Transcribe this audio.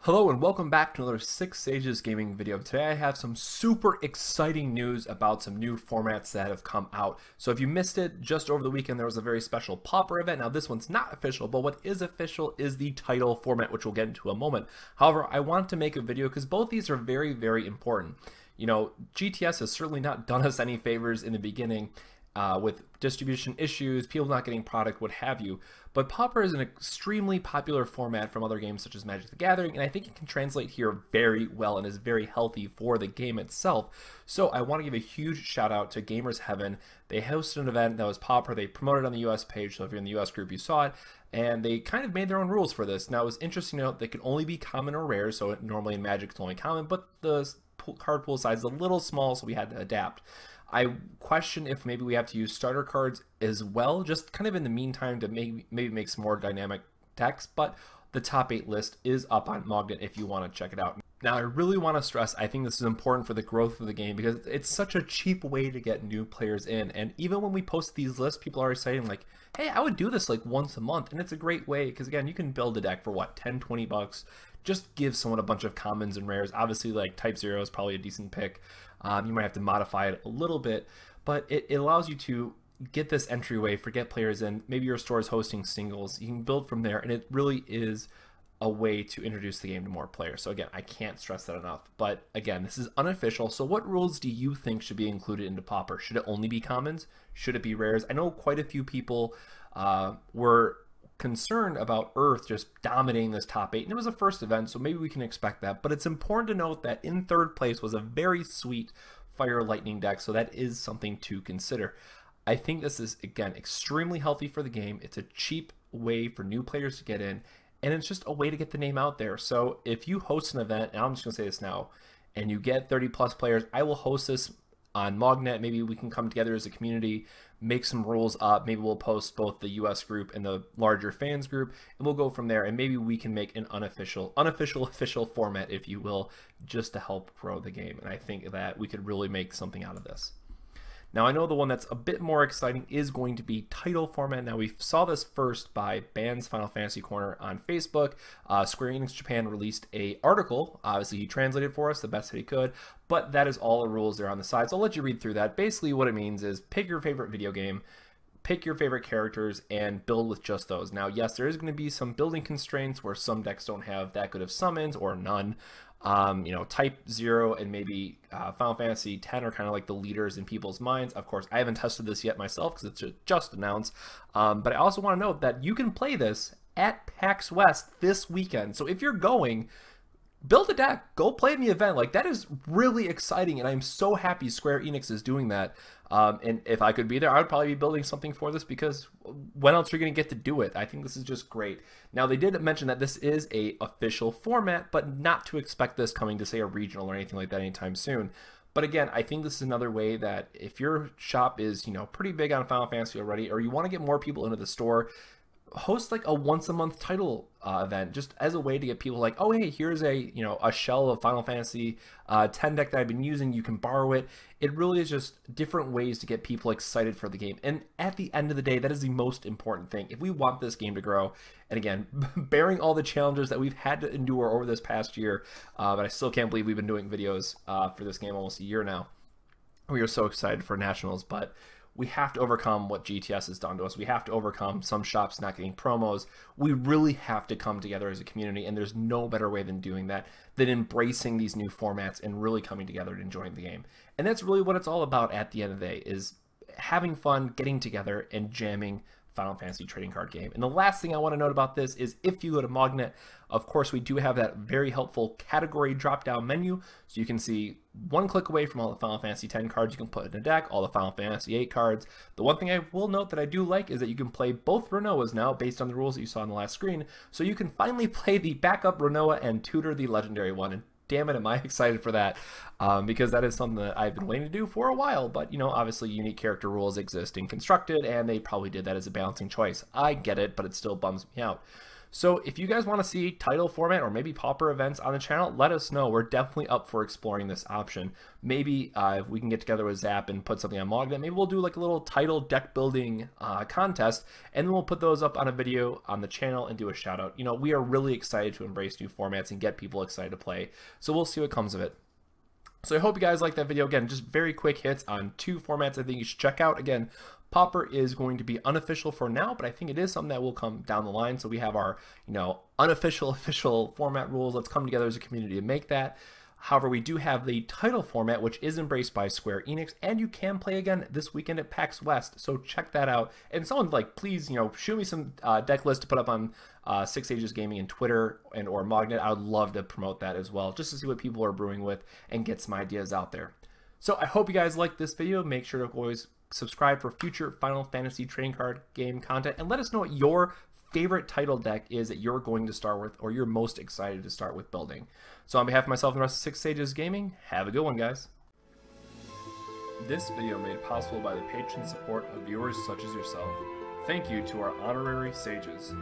Hello and welcome back to another Six Sages Gaming video. Today I have some super exciting news about some new formats that have come out. So if you missed it, just over the weekend there was a very special Pauper event. Now this one's not official, but what is official is the title format, which we'll get into in a moment. However, I want to make a video because both these are very, very important. You know, GTS has certainly not done us any favors in the beginning. With distribution issues, people not getting product, what have you. But Pauper is an extremely popular format from other games such as Magic the Gathering, and I think it can translate here very well and is very healthy for the game itself. So I want to give a huge shout out to Gamers Heaven. They hosted an event that was Pauper. They promoted it on the US page, so if you're in the US group you saw it, and they kind of made their own rules for this. Now it was interesting to note they could only be common or rare, so normally in Magic it's only common, but the card pool size is a little small, so we had to adapt. I question if maybe we have to use starter cards as well, just kind of in the meantime to maybe make some more dynamic decks, but the top 8 list is up on Mognet if you want to check it out. Now I really want to stress, I think this is important for the growth of the game because it's such a cheap way to get new players in, and even when we post these lists, people are saying like, hey, I would do this like once a month, and it's a great way because again, you can build a deck for what, 10-20 bucks, just give someone a bunch of commons and rares. Obviously like Type 0 is probably a decent pick. You might have to modify it a little bit, but it allows you to get this entryway for get players in. Maybe your store is hosting singles. You can build from there, and it really is a way to introduce the game to more players. So again, I can't stress that enough. But again, this is unofficial. So what rules do you think should be included into Pauper? Should it only be commons? Should it be rares? I know quite a few people were concerned about Earth just dominating this top 8, and it was a first event, so maybe we can expect that. But it's important to note that in third place was a very sweet Fire Lightning deck, so that is something to consider. I think this is, again, extremely healthy for the game. It's a cheap way for new players to get in, and it's just a way to get the name out there. So if you host an event, and I'm just going to say this now, and you get 30 plus players, I will host this on Mognet. Maybe we can come together as a community, make some rules up. Maybe we'll post both the US group and the larger fans group, and we'll go from there. And maybe we can make an official format, if you will, just to help grow the game. And I think that we could really make something out of this. Now, I know the one that's a bit more exciting is going to be title format. Now, we saw this first by Ban's Final Fantasy Corner on Facebook. Square Enix Japan released a article. Obviously, he translated for us the best that he could, but that is all the rules there on the side. So I'll let you read through that. Basically, what it means is pick your favorite video game, pick your favorite characters, and build with just those. Now, yes, there is going to be some building constraints where some decks don't have that good of summons or none. You know, Type 0 and maybe Final Fantasy X are kind of like the leaders in people's minds. Of course, I haven't tested this yet myself because it's just announced. But I also want to note that you can play this at PAX West this weekend. So if you're going, build a deck, go play in the event. Like, that is really exciting, and I'm so happy Square Enix is doing that. And if I could be there, I would probably be building something for this because when else are you going to get to do it? I think this is just great. Now, they did mention that this is a official format, but not to expect this coming to, say, a regional or anything like that anytime soon. But again, I think this is another way that if your shop is, you know, pretty big on Final Fantasy already, or you want to get more people into the store, host like a once a month title event, just as a way to get people like, oh hey, here's a shell of Final Fantasy 10 deck that I've been using, you can borrow it. It really is just different ways to get people excited for the game, and at the end of the day, that is the most important thing if we want this game to grow. And again, bearing all the challenges that we've had to endure over this past year, but I still can't believe we've been doing videos for this game almost a year now. We are so excited for Nationals, but we have to overcome what GTS has done to us. We have to overcome some shops not getting promos. We really have to come together as a community, and there's no better way than doing that, than embracing these new formats and really coming together and enjoying the game. And that's really what it's all about at the end of the day, is having fun, getting together, and jamming Final Fantasy trading card game. And the last thing I want to note about this is if you go to Mognet, of course, we do have that very helpful category drop-down menu, so you can see one click away from all the Final Fantasy X cards you can put in a deck, all the Final Fantasy VIII cards. The one thing I will note that I do like is that you can play both Renoas now based on the rules that you saw on the last screen, so you can finally play the backup Renoa and tutor the legendary one. And damn it, am I excited for that, because that is something that I've been waiting to do for a while. But, you know, obviously unique character rules exist in Constructed, and they probably did that as a balancing choice. I get it, but it still bums me out. So if you guys want to see title format or maybe Pauper events on the channel, let us know. We're definitely up for exploring this option. Maybe if we can get together with Zap and put something on Mognet, maybe we'll do like a little title deck building contest, and then we'll put those up on a video on the channel and do a shout out. You know, we are really excited to embrace new formats and get people excited to play. So we'll see what comes of it. So I hope you guys liked that video. Again, just very quick hits on 2 formats I think you should check out. Again, Pauper is going to be unofficial for now, but I think it is something that will come down the line. So we have our, you know, unofficial, official format rules. Let's come together as a community to make that. However, we do have the title format, which is embraced by Square Enix, and you can play again this weekend at PAX West. So check that out. And someone, like, please, you know, shoot me some deck lists to put up on 6 Ages Gaming and Twitter and or Mognet. I would love to promote that as well, just to see what people are brewing with and get some ideas out there. So I hope you guys liked this video. Make sure to always subscribe for future Final Fantasy trading card game content, and let us know what your favorite title deck is that you're going to start with or you're most excited to start with building. So on behalf of myself and the rest of 6 Ages Gaming, have a good one, guys. This video made possible by the patron support of viewers such as yourself. Thank you to our honorary sages.